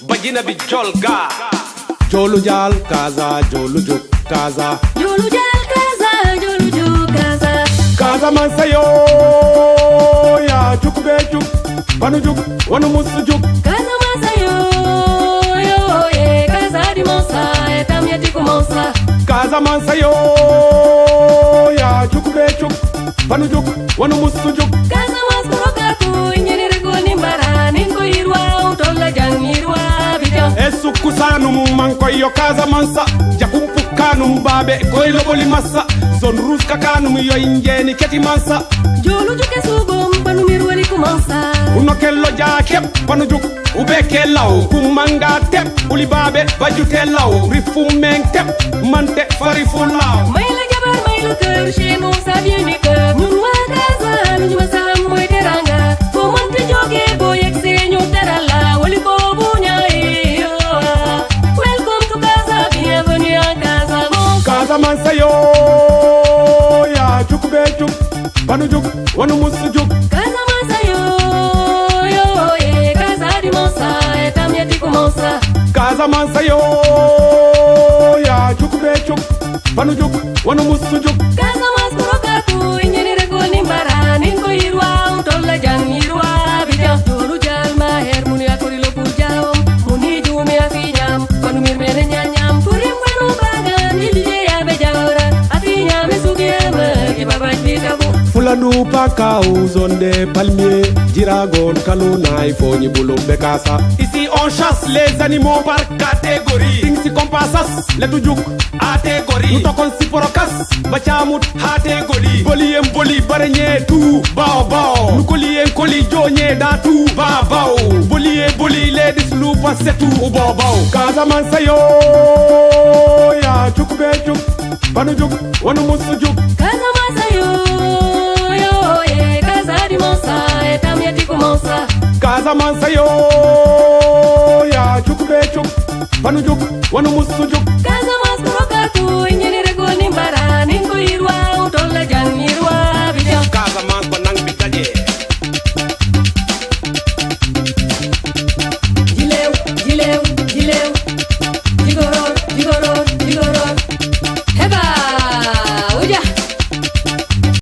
Bagina bi jolga Jolu jal kaza jolu juk kaza Jolu jal kaza jolu juk kaza Kaza man sayo ya juk be juk Banu juk wanu musu juk Kaza masayo yo kaza di monsa etam yati kumonsa Kaza man sayo ya juk be juk Banu juk wanu musu juk Kaza mas kurokatu inyere regoni mbara ninko irwa utola jang irwa bijan Esu kusanum man koyo kaza mansa Jakumpu kanum babe koy loboli massa Zon rus kakanum yo injeni keti mansa Jolu juke sugum panu mirwali kumonsa Uno kello ja kep panu juk ube kellaw kumanga tep uli babe bajute law rifu men tep mante fari fu law Maila jabar maila kër chez nous ça vient du cœur ñun waa Casa lu ñu ma salam mooy teranga foo mënta jóge boo yegsee ñu teral la wali boobu ñaay welcome to Casa bienvenue à Casamance Kaza man sayo ya juk be juk panu juk wanu musu juk Casamance yo Casa di monsa etam yati kumonsa Kaza man sayo ya juk be juk panu juk wanu musu juk Casamance kurokatu inyeni regoni mbara ninko irwa utolla jang irwa bijan jolu jal maher muni akori lo pujawom muni jumi afinyam panu mirmene nyanyam purim panu bagan ilije ya bejawra afinyam esugema ke babaj bitabu Fulanu paka zonde palmier Diragon kalunai foni boulou bekasa Ici on chasse les animaux par catégorie Ting si kompasas letu juk catégorie Nous tokon si porokas bachamut catégorie Boliem boli barenye tout bao bao Nous kolien koli jonye da tout bao bao Bolie boli ladies lupa setu bao bao Casamance sayo ya juk be juk Banu juk wanu musu juk Casamance yo Casa di monsa etam yati kumonsa Casamance sayo ya juk be juk Banu juk wanu musu juk Casamance kurokatu